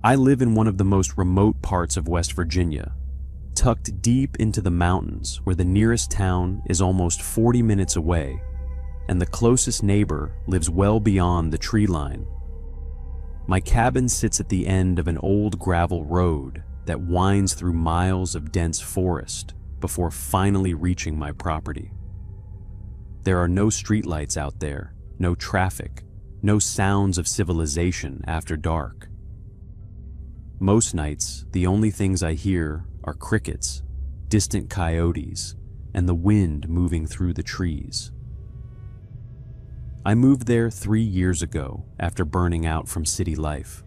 I live in one of the most remote parts of West Virginia, tucked deep into the mountains where the nearest town is almost 40 minutes away, and the closest neighbor lives well beyond the tree line. My cabin sits at the end of an old gravel road that winds through miles of dense forest before finally reaching my property. There are no streetlights out there, no traffic, no sounds of civilization after dark. Most nights, the only things I hear are crickets, distant coyotes, and the wind moving through the trees. I moved there 3 years ago after burning out from city life.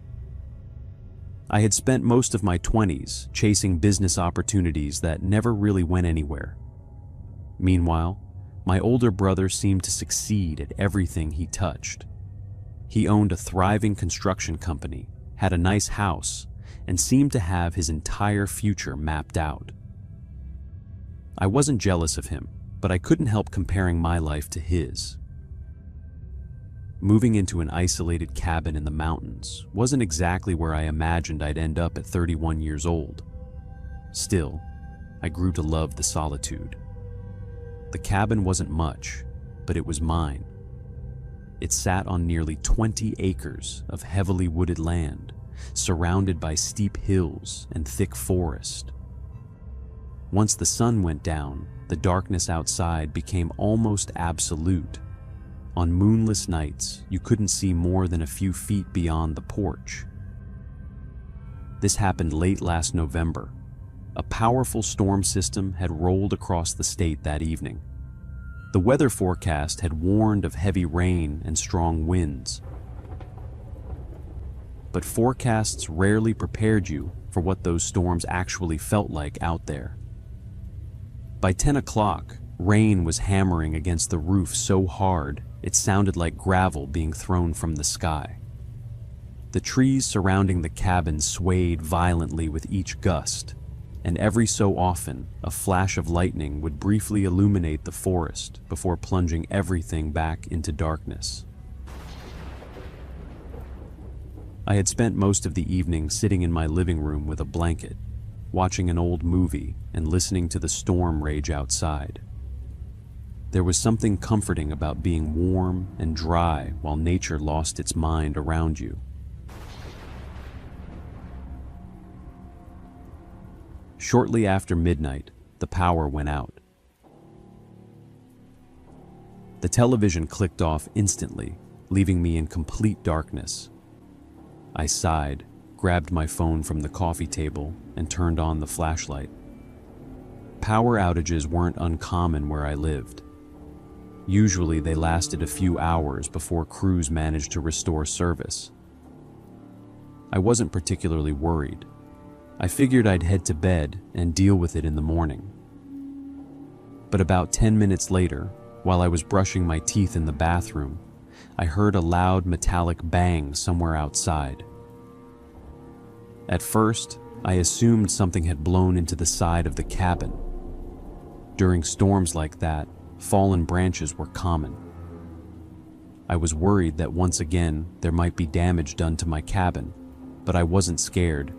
I had spent most of my 20s chasing business opportunities that never really went anywhere. Meanwhile, my older brother seemed to succeed at everything he touched. He owned a thriving construction company, had a nice house, and seemed to have his entire future mapped out. I wasn't jealous of him, but I couldn't help comparing my life to his. Moving into an isolated cabin in the mountains wasn't exactly where I imagined I'd end up at 31 years old. Still, I grew to love the solitude. The cabin wasn't much, but it was mine. It sat on nearly 20 acres of heavily wooded land, surrounded by steep hills and thick forest. Once the sun went down, the darkness outside became almost absolute. On moonless nights, you couldn't see more than a few feet beyond the porch. This happened late last November. A powerful storm system had rolled across the state that evening. The weather forecast had warned of heavy rain and strong winds. But forecasts rarely prepared you for what those storms actually felt like out there. By 10 o'clock, rain was hammering against the roof so hard it sounded like gravel being thrown from the sky. The trees surrounding the cabin swayed violently with each gust, and every so often a flash of lightning would briefly illuminate the forest before plunging everything back into darkness. I had spent most of the evening sitting in my living room with a blanket, watching an old movie and listening to the storm rage outside. There was something comforting about being warm and dry while nature lost its mind around you. Shortly after midnight, the power went out. The television clicked off instantly, leaving me in complete darkness. I sighed, grabbed my phone from the coffee table, and turned on the flashlight. Power outages weren't uncommon where I lived. Usually they lasted a few hours before crews managed to restore service. I wasn't particularly worried. I figured I'd head to bed and deal with it in the morning. But about 10 minutes later, while I was brushing my teeth in the bathroom, I heard a loud metallic bang somewhere outside. At first, I assumed something had blown into the side of the cabin. During storms like that, fallen branches were common. I was worried that once again there might be damage done to my cabin, but I wasn't scared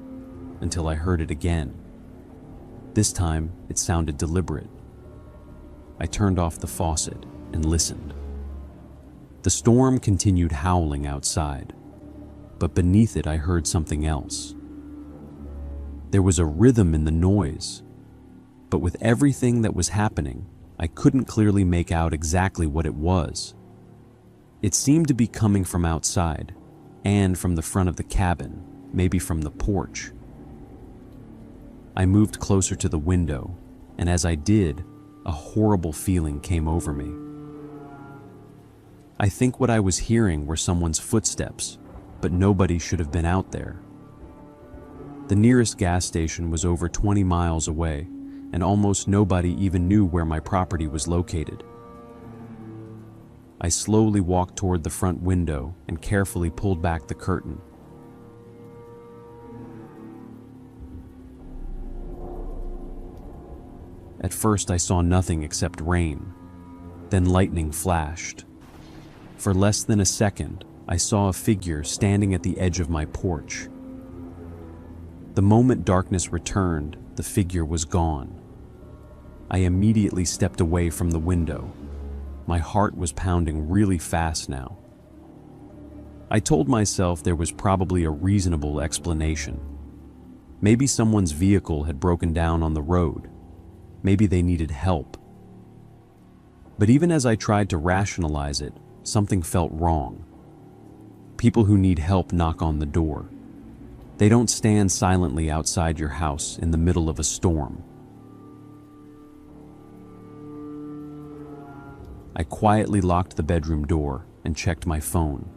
until I heard it again. This time, it sounded deliberate. I turned off the faucet and listened. The storm continued howling outside, but beneath it I heard something else. There was a rhythm in the noise, but with everything that was happening, I couldn't clearly make out exactly what it was. It seemed to be coming from outside, and from the front of the cabin, maybe from the porch. I moved closer to the window, and as I did, a horrible feeling came over me. I think what I was hearing were someone's footsteps, but nobody should have been out there. The nearest gas station was over 20 miles away, and almost nobody even knew where my property was located. I slowly walked toward the front window and carefully pulled back the curtain. At first I saw nothing except rain. Then lightning flashed. For less than a second, I saw a figure standing at the edge of my porch. The moment darkness returned, the figure was gone. I immediately stepped away from the window. My heart was pounding really fast now. I told myself there was probably a reasonable explanation. Maybe someone's vehicle had broken down on the road. Maybe they needed help. But even as I tried to rationalize it, something felt wrong. People who need help knock on the door. They don't stand silently outside your house in the middle of a storm. I quietly locked the bedroom door and checked my phone.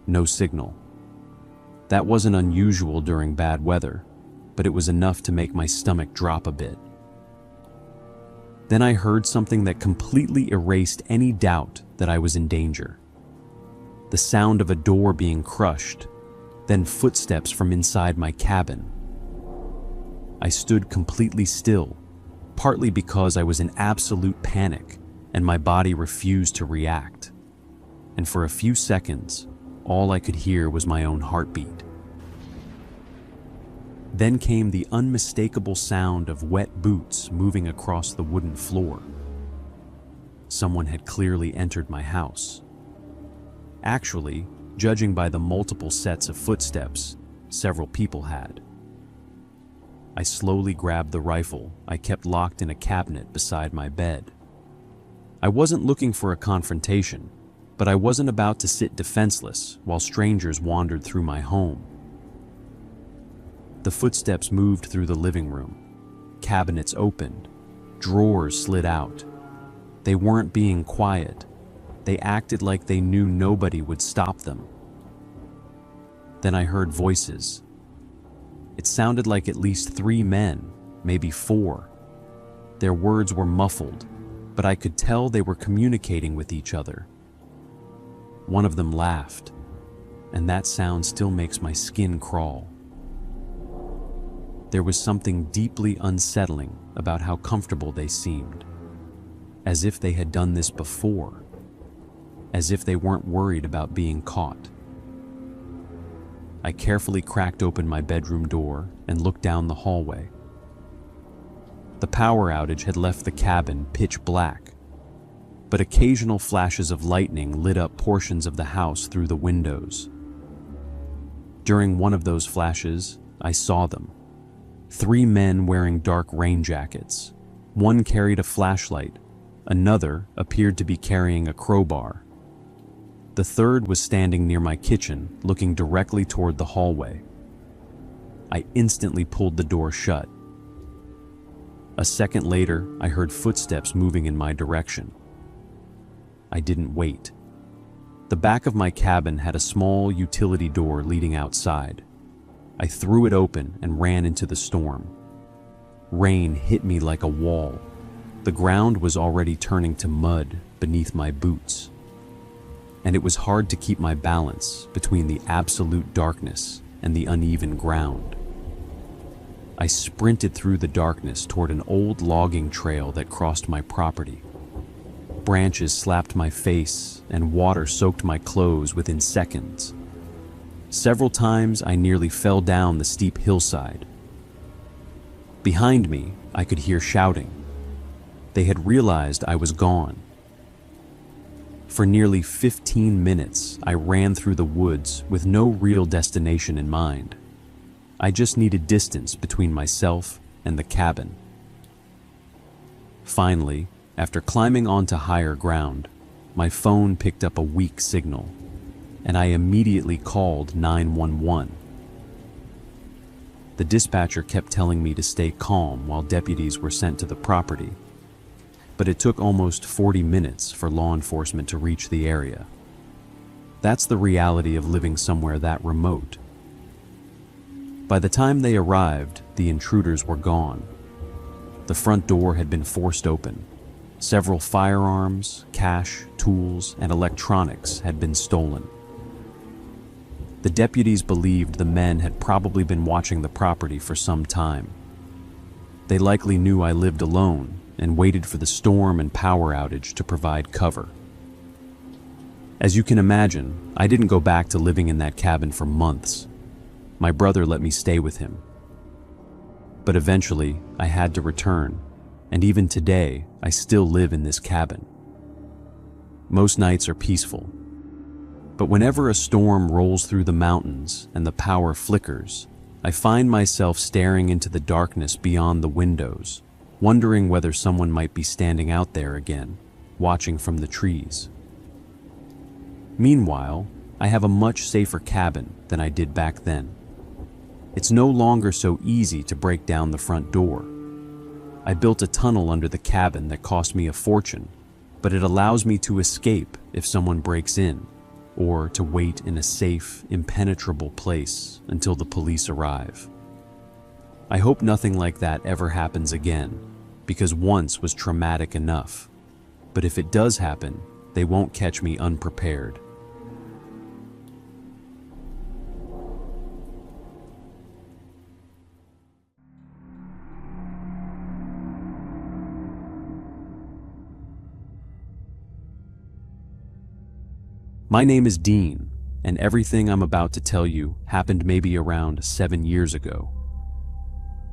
No signal. That wasn't unusual during bad weather, but it was enough to make my stomach drop a bit. Then I heard something that completely erased any doubt that I was in danger. The sound of a door being crushed, then footsteps from inside my cabin. I stood completely still, partly because I was in absolute panic and my body refused to react. And for a few seconds, all I could hear was my own heartbeat. Then came the unmistakable sound of wet boots moving across the wooden floor. Someone had clearly entered my house. Actually, judging by the multiple sets of footsteps, several people had. I slowly grabbed the rifle I kept locked in a cabinet beside my bed. I wasn't looking for a confrontation, but I wasn't about to sit defenseless while strangers wandered through my home. The footsteps moved through the living room. Cabinets opened. Drawers slid out. They weren't being quiet. They acted like they knew nobody would stop them. Then I heard voices. It sounded like at least 3 men, maybe 4. Their words were muffled, but I could tell they were communicating with each other. One of them laughed, and that sound still makes my skin crawl. There was something deeply unsettling about how comfortable they seemed, as if they had done this before, as if they weren't worried about being caught. I carefully cracked open my bedroom door and looked down the hallway. The power outage had left the cabin pitch black, but occasional flashes of lightning lit up portions of the house through the windows. During one of those flashes, I saw them. 3 men wearing dark rain jackets. One carried a flashlight. Another appeared to be carrying a crowbar. The third was standing near my kitchen, looking directly toward the hallway. I instantly pulled the door shut. A second later, I heard footsteps moving in my direction. I didn't wait. The back of my cabin had a small utility door leading outside. I threw it open and ran into the storm. Rain hit me like a wall. The ground was already turning to mud beneath my boots. And it was hard to keep my balance between the absolute darkness and the uneven ground. I sprinted through the darkness toward an old logging trail that crossed my property. Branches slapped my face and water soaked my clothes within seconds. Several times I nearly fell down the steep hillside. Behind me, I could hear shouting. They had realized I was gone. For nearly 15 minutes, I ran through the woods with no real destination in mind. I just needed distance between myself and the cabin. Finally, after climbing onto higher ground, my phone picked up a weak signal, and I immediately called 911. The dispatcher kept telling me to stay calm while deputies were sent to the property, but it took almost 40 minutes for law enforcement to reach the area. That's the reality of living somewhere that remote. By the time they arrived, the intruders were gone. The front door had been forced open. Several firearms, cash, tools, and electronics had been stolen. The deputies believed the men had probably been watching the property for some time. They likely knew I lived alone and waited for the storm and power outage to provide cover. As you can imagine, I didn't go back to living in that cabin for months. My brother let me stay with him, But eventually, I had to return, and even today, I still live in this cabin. Most nights are peaceful, but whenever a storm rolls through the mountains and the power flickers, I find myself staring into the darkness beyond the windows, wondering whether someone might be standing out there again, watching from the trees. Meanwhile, I have a much safer cabin than I did back then. It's no longer so easy to break down the front door. I built a tunnel under the cabin that cost me a fortune, but it allows me to escape if someone breaks in, or to wait in a safe, impenetrable place until the police arrive. I hope nothing like that ever happens again, because once was traumatic enough. But if it does happen, they won't catch me unprepared. My name is Dean, and everything I'm about to tell you happened maybe around 7 years ago.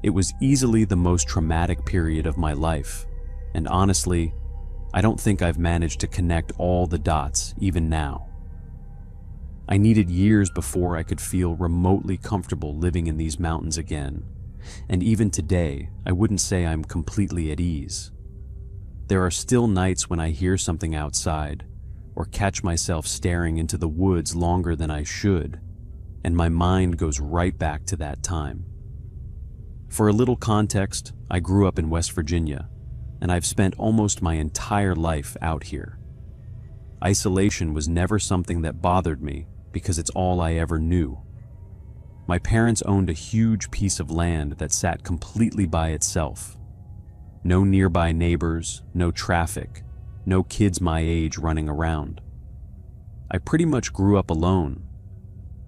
It was easily the most traumatic period of my life, and honestly, I don't think I've managed to connect all the dots even now. I needed years before I could feel remotely comfortable living in these mountains again, and even today, I wouldn't say I'm completely at ease. There are still nights when I hear something outside, or catch myself staring into the woods longer than I should, and my mind goes right back to that time. For a little context, I grew up in West Virginia, and I've spent almost my entire life out here. Isolation was never something that bothered me because it's all I ever knew. My parents owned a huge piece of land that sat completely by itself. No nearby neighbors, no traffic, no kids my age running around. I pretty much grew up alone.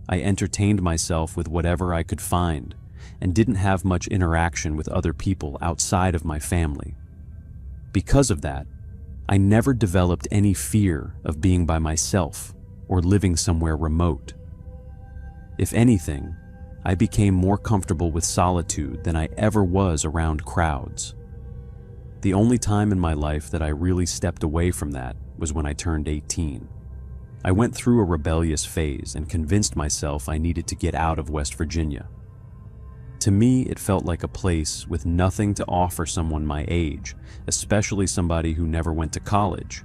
I entertained myself with whatever I could find and didn't have much interaction with other people outside of my family. Because of that, I never developed any fear of being by myself or living somewhere remote. If anything, I became more comfortable with solitude than I ever was around crowds. The only time in my life that I really stepped away from that was when I turned 18. I went through a rebellious phase and convinced myself I needed to get out of West Virginia. To me, it felt like a place with nothing to offer someone my age, especially somebody who never went to college.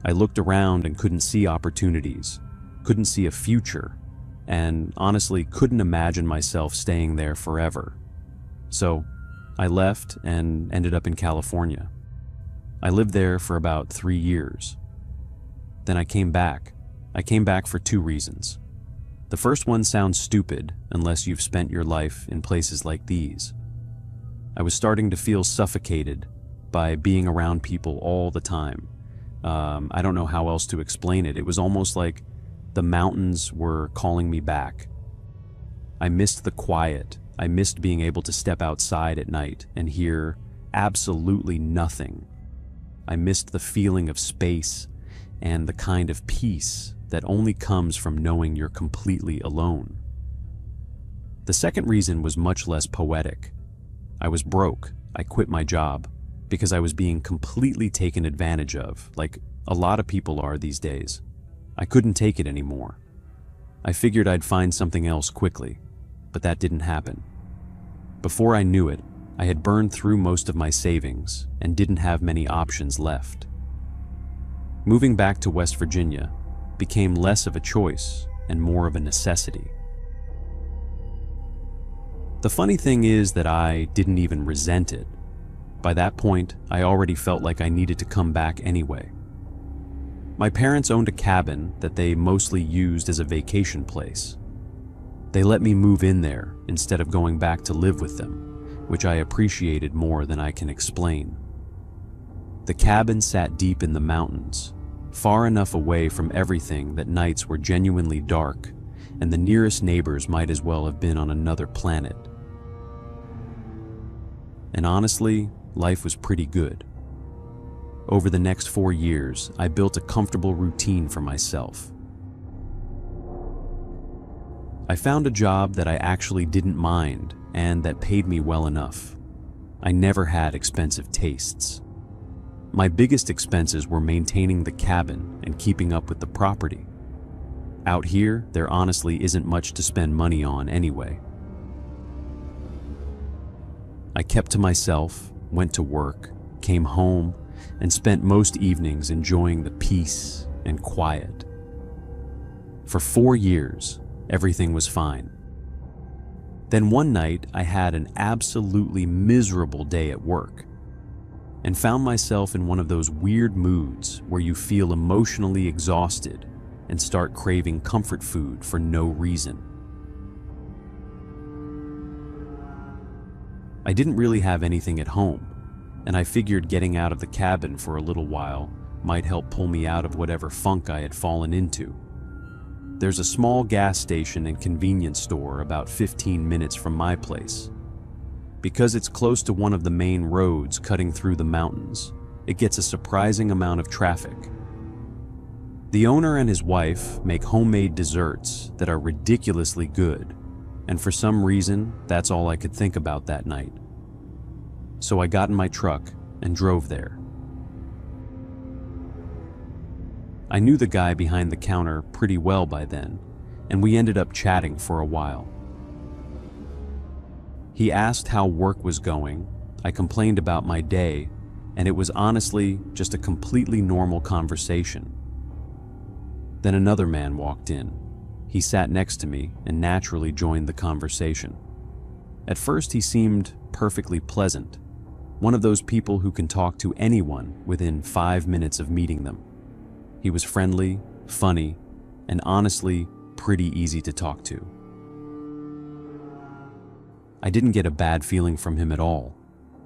I looked around and couldn't see opportunities, couldn't see a future, and honestly couldn't imagine myself staying there forever. So, I left and ended up in California. I lived there for about 3 years. Then I came back. I came back for 2 reasons. The first one sounds stupid unless you've spent your life in places like these. I was starting to feel suffocated by being around people all the time. I don't know how else to explain it. It was almost like the mountains were calling me back. I missed the quiet. I missed being able to step outside at night and hear absolutely nothing. I missed the feeling of space and the kind of peace that only comes from knowing you're completely alone. The second reason was much less poetic. I was broke. I quit my job because I was being completely taken advantage of, like a lot of people are these days. I couldn't take it anymore. I figured I'd find something else quickly, but that didn't happen. Before I knew it, I had burned through most of my savings and didn't have many options left. Moving back to West Virginia became less of a choice and more of a necessity. The funny thing is that I didn't even resent it. By that point, I already felt like I needed to come back anyway. My parents owned a cabin that they mostly used as a vacation place. They let me move in there instead of going back to live with them, which I appreciated more than I can explain. The cabin sat deep in the mountains, far enough away from everything that nights were genuinely dark, and the nearest neighbors might as well have been on another planet. And honestly, life was pretty good. Over the next 4 years, I built a comfortable routine for myself. I found a job that I actually didn't mind and that paid me well enough. I never had expensive tastes. My biggest expenses were maintaining the cabin and keeping up with the property. Out here, there honestly isn't much to spend money on anyway. I kept to myself, went to work, came home, and spent most evenings enjoying the peace and quiet. For 4 years, everything was fine. Then one night, I had an absolutely miserable day at work and found myself in one of those weird moods where you feel emotionally exhausted and start craving comfort food for no reason. I didn't really have anything at home, and I figured getting out of the cabin for a little while might help pull me out of whatever funk I had fallen into. There's a small gas station and convenience store about 15 minutes from my place. Because it's close to one of the main roads cutting through the mountains, it gets a surprising amount of traffic. The owner and his wife make homemade desserts that are ridiculously good, and for some reason, that's all I could think about that night. So I got in my truck and drove there. I knew the guy behind the counter pretty well by then, and we ended up chatting for a while. He asked how work was going, I complained about my day, and it was honestly just a completely normal conversation. Then another man walked in. He sat next to me and naturally joined the conversation. At first he seemed perfectly pleasant, one of those people who can talk to anyone within 5 minutes of meeting them. He was friendly, funny, and honestly pretty easy to talk to. I didn't get a bad feeling from him at all.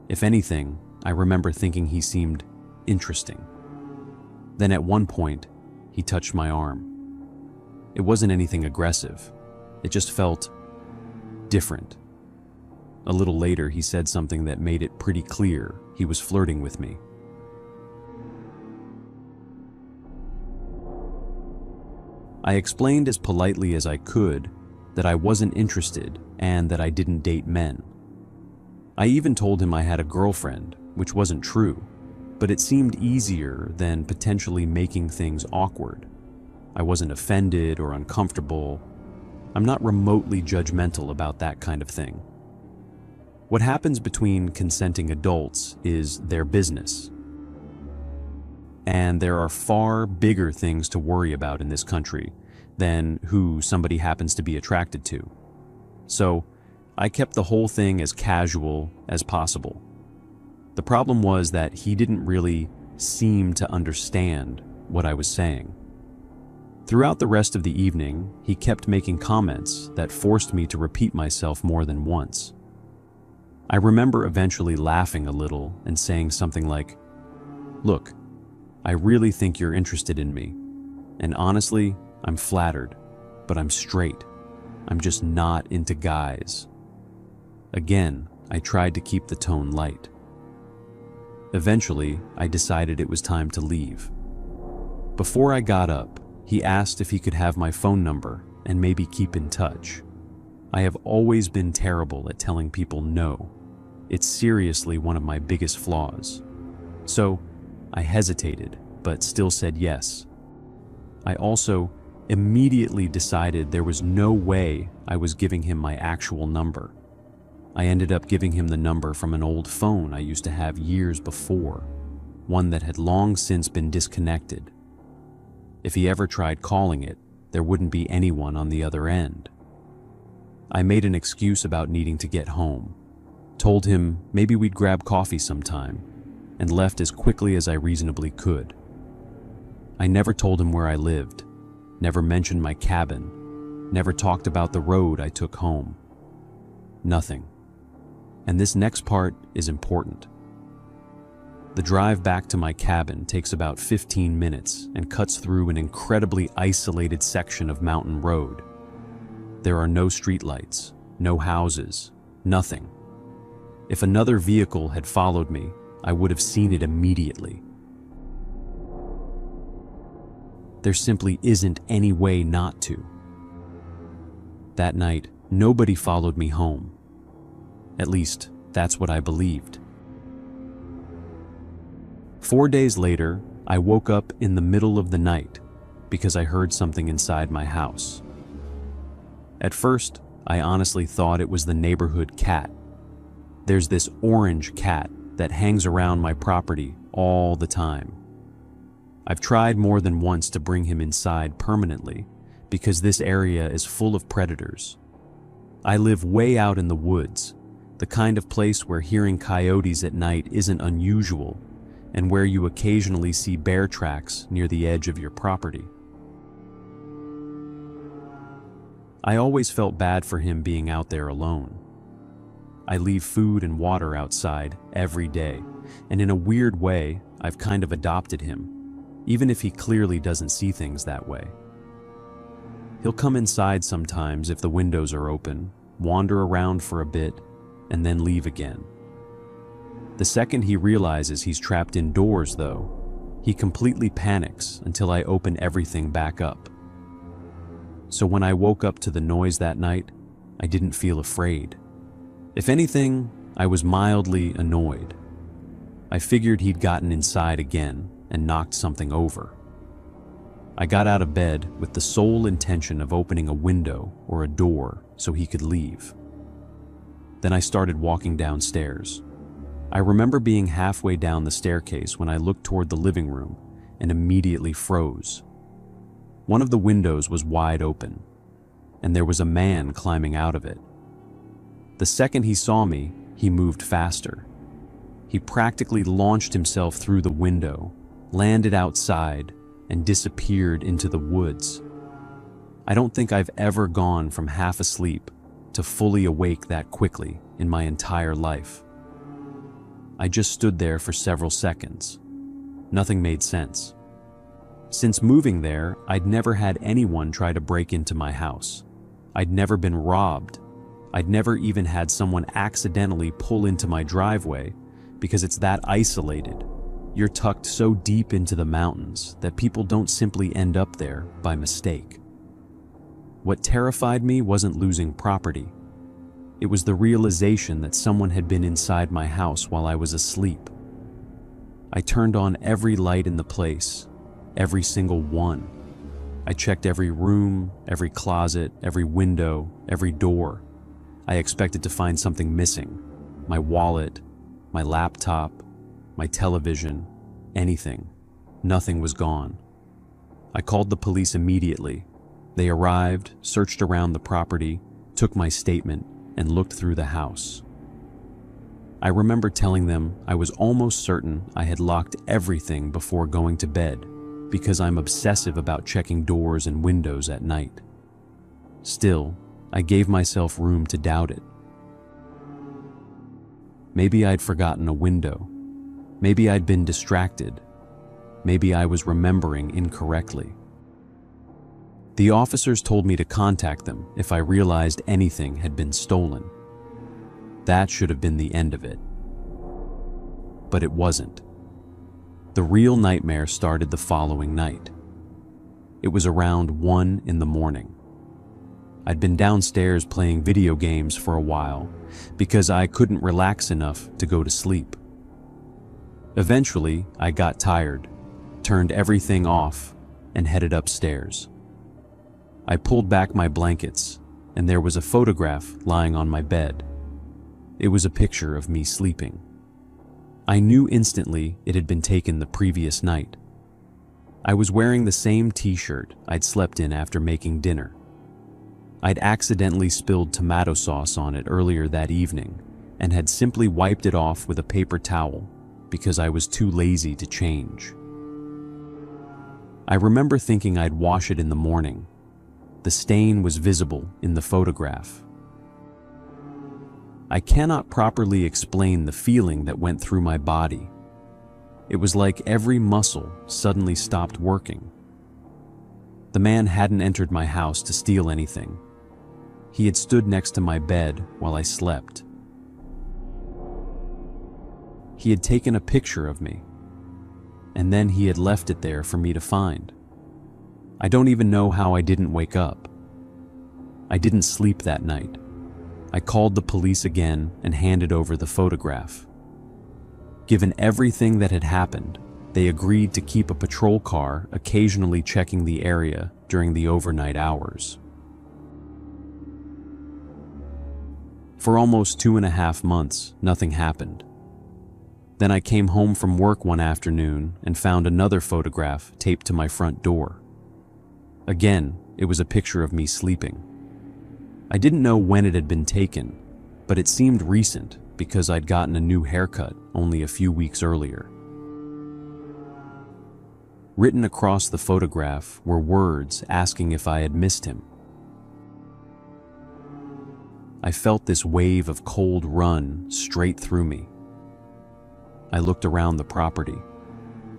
If anything, I remember thinking he seemed interesting. Then at one point, he touched my arm. It wasn't anything aggressive. It just felt different. A little later, he said something that made it pretty clear he was flirting with me. I explained as politely as I could that I wasn't interested and that I didn't date men. I even told him I had a girlfriend, which wasn't true, but it seemed easier than potentially making things awkward. I wasn't offended or uncomfortable. I'm not remotely judgmental about that kind of thing. What happens between consenting adults is their business. And there are far bigger things to worry about in this country than who somebody happens to be attracted to. So I kept the whole thing as casual as possible. The problem was that he didn't really seem to understand what I was saying. Throughout the rest of the evening, he kept making comments that forced me to repeat myself more than once. I remember eventually laughing a little and saying something like, "Look, I really think you're interested in me, and honestly, I'm flattered, but I'm straight. I'm just not into guys." Again, I tried to keep the tone light. Eventually, I decided it was time to leave. Before I got up, he asked if he could have my phone number and maybe keep in touch. I have always been terrible at telling people no. It's seriously one of my biggest flaws. So, I hesitated, but still said yes. I also immediately decided there was no way I was giving him my actual number. I ended up giving him the number from an old phone I used to have years before, one that had long since been disconnected. If he ever tried calling it, there wouldn't be anyone on the other end. I made an excuse about needing to get home, told him maybe we'd grab coffee sometime, and left as quickly as I reasonably could. I never told him where I lived, never mentioned my cabin, never talked about the road I took home. Nothing. And this next part is important. The drive back to my cabin takes about 15 minutes and cuts through an incredibly isolated section of mountain road. There are no streetlights, no houses, nothing. If another vehicle had followed me, I would have seen it immediately. There simply isn't any way not to. That night, nobody followed me home. At least, that's what I believed. 4 days later, I woke up in the middle of the night because I heard something inside my house. At first, I honestly thought it was the neighborhood cat. There's this orange cat that hangs around my property all the time. I've tried more than once to bring him inside permanently because this area is full of predators. I live way out in the woods, the kind of place where hearing coyotes at night isn't unusual and where you occasionally see bear tracks near the edge of your property. I always felt bad for him being out there alone. I leave food and water outside every day, and in a weird way, I've kind of adopted him, even if he clearly doesn't see things that way. He'll come inside sometimes if the windows are open, wander around for a bit, and then leave again. The second he realizes he's trapped indoors, though, he completely panics until I open everything back up. So when I woke up to the noise that night, I didn't feel afraid. If anything, I was mildly annoyed. I figured he'd gotten inside again and knocked something over. I got out of bed with the sole intention of opening a window or a door so he could leave. Then I started walking downstairs. I remember being halfway down the staircase when I looked toward the living room and immediately froze. One of the windows was wide open, and there was a man climbing out of it. The second he saw me, he moved faster. He practically launched himself through the window, landed outside, and disappeared into the woods. I don't think I've ever gone from half asleep to fully awake that quickly in my entire life. I just stood there for several seconds. Nothing made sense. Since moving there, I'd never had anyone try to break into my house. I'd never been robbed. I'd never even had someone accidentally pull into my driveway because it's that isolated. You're tucked so deep into the mountains that people don't simply end up there by mistake. What terrified me wasn't losing property. It was the realization that someone had been inside my house while I was asleep. I turned on every light in the place, every single one. I checked every room, every closet, every window, every door. I expected to find something missing. My wallet, my laptop, my television, anything. Nothing was gone. I called the police immediately. They arrived, searched around the property, took my statement, and looked through the house. I remember telling them I was almost certain I had locked everything before going to bed because I'm obsessive about checking doors and windows at night. Still, I gave myself room to doubt it. Maybe I'd forgotten a window. Maybe I'd been distracted. Maybe I was remembering incorrectly. The officers told me to contact them if I realized anything had been stolen. That should have been the end of it. But it wasn't. The real nightmare started the following night. It was around 1 in the morning. I'd been downstairs playing video games for a while because I couldn't relax enough to go to sleep. Eventually, I got tired, turned everything off, and headed upstairs. I pulled back my blankets, and there was a photograph lying on my bed. It was a picture of me sleeping. I knew instantly it had been taken the previous night. I was wearing the same t-shirt I'd slept in after making dinner. I'd accidentally spilled tomato sauce on it earlier that evening and had simply wiped it off with a paper towel because I was too lazy to change. I remember thinking I'd wash it in the morning. The stain was visible in the photograph. I cannot properly explain the feeling that went through my body. It was like every muscle suddenly stopped working. The man hadn't entered my house to steal anything. He had stood next to my bed while I slept. He had taken a picture of me, and then he had left it there for me to find. I don't even know how I didn't wake up. I didn't sleep that night. I called the police again and handed over the photograph. Given everything that had happened, they agreed to keep a patrol car occasionally checking the area during the overnight hours. For almost 2.5 months, nothing happened. Then I came home from work one afternoon and found another photograph taped to my front door. Again, it was a picture of me sleeping. I didn't know when it had been taken, but it seemed recent because I'd gotten a new haircut only a few weeks earlier. Written across the photograph were words asking if I had missed him. I felt this wave of cold run straight through me. I looked around the property.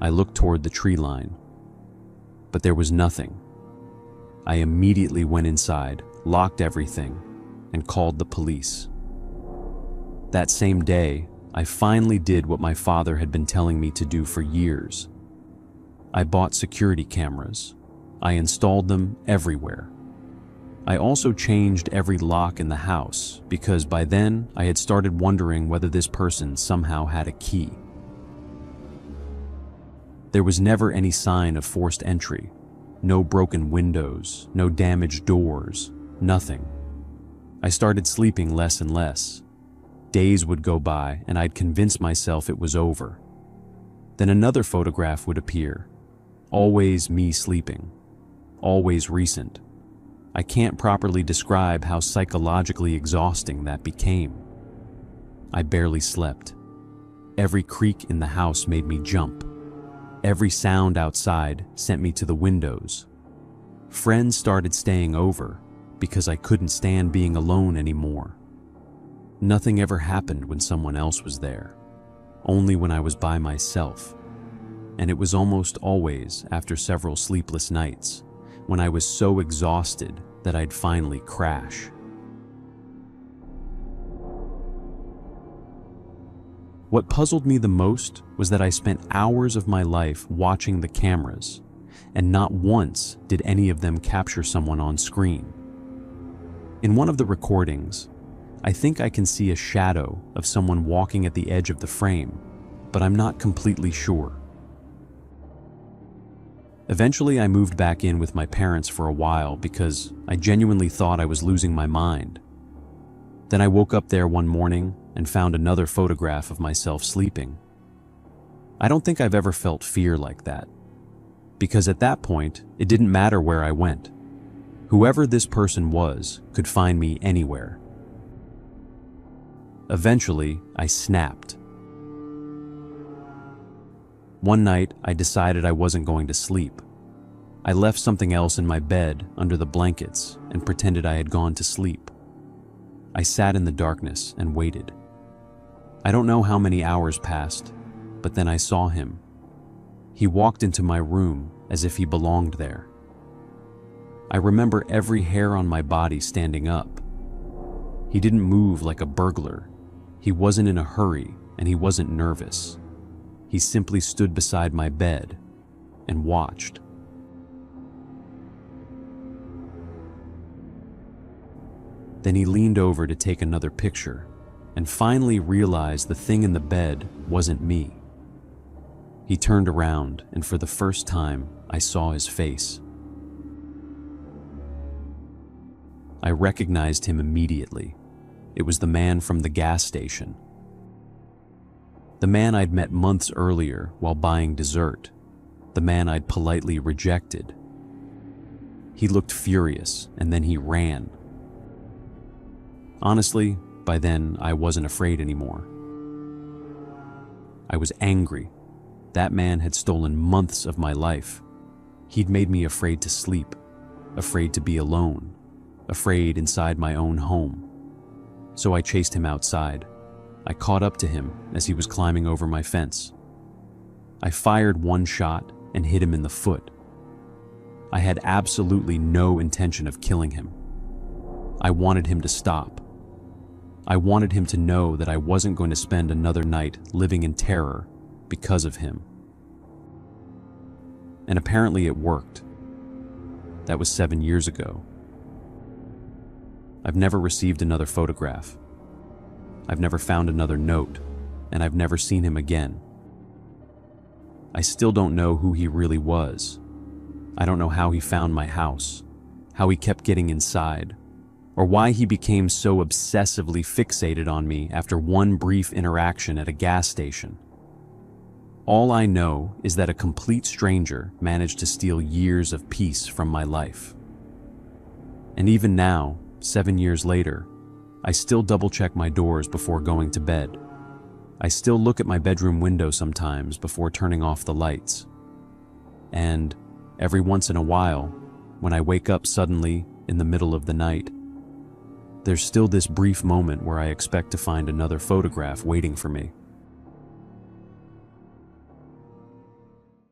I looked toward the tree line. But there was nothing. I immediately went inside, locked everything, and called the police. That same day, I finally did what my father had been telling me to do for years. I bought security cameras. I installed them everywhere. I also changed every lock in the house because by then I had started wondering whether this person somehow had a key. There was never any sign of forced entry. No broken windows, no damaged doors, nothing. I started sleeping less and less. Days would go by and I'd convince myself it was over. Then another photograph would appear. Always me sleeping. Always recent. I can't properly describe how psychologically exhausting that became. I barely slept. Every creak in the house made me jump. Every sound outside sent me to the windows. Friends started staying over because I couldn't stand being alone anymore. Nothing ever happened when someone else was there, only when I was by myself. And it was almost always after several sleepless nights, when I was so exhausted that I'd finally crash. What puzzled me the most was that I spent hours of my life watching the cameras, and not once did any of them capture someone on screen. In one of the recordings, I think I can see a shadow of someone walking at the edge of the frame, but I'm not completely sure. Eventually, I moved back in with my parents for a while because I genuinely thought I was losing my mind. Then I woke up there one morning and found another photograph of myself sleeping. I don't think I've ever felt fear like that, because at that point, it didn't matter where I went. Whoever this person was could find me anywhere. Eventually, I snapped. One night, I decided I wasn't going to sleep. I left something else in my bed under the blankets and pretended I had gone to sleep. I sat in the darkness and waited. I don't know how many hours passed, but then I saw him. He walked into my room as if he belonged there. I remember every hair on my body standing up. He didn't move like a burglar. He wasn't in a hurry and he wasn't nervous. He simply stood beside my bed and watched. Then he leaned over to take another picture and finally realized the thing in the bed wasn't me. He turned around and for the first time, I saw his face. I recognized him immediately. It was the man from the gas station. The man I'd met months earlier while buying dessert. The man I'd politely rejected. He looked furious and then he ran. Honestly, by then I wasn't afraid anymore. I was angry. That man had stolen months of my life. He'd made me afraid to sleep, afraid to be alone, afraid inside my own home. So I chased him outside. I caught up to him as he was climbing over my fence. I fired one shot and hit him in the foot. I had absolutely no intention of killing him. I wanted him to stop. I wanted him to know that I wasn't going to spend another night living in terror because of him. And apparently it worked. That was 7 years ago. I've never received another photograph. I've never found another note, and I've never seen him again. I still don't know who he really was. I don't know how he found my house, how he kept getting inside, or why he became so obsessively fixated on me after one brief interaction at a gas station. All I know is that a complete stranger managed to steal years of peace from my life. And even now, 7 years later, I still double-check my doors before going to bed. I still look at my bedroom window sometimes before turning off the lights. And every once in a while, when I wake up suddenly in the middle of the night, there's still this brief moment where I expect to find another photograph waiting for me.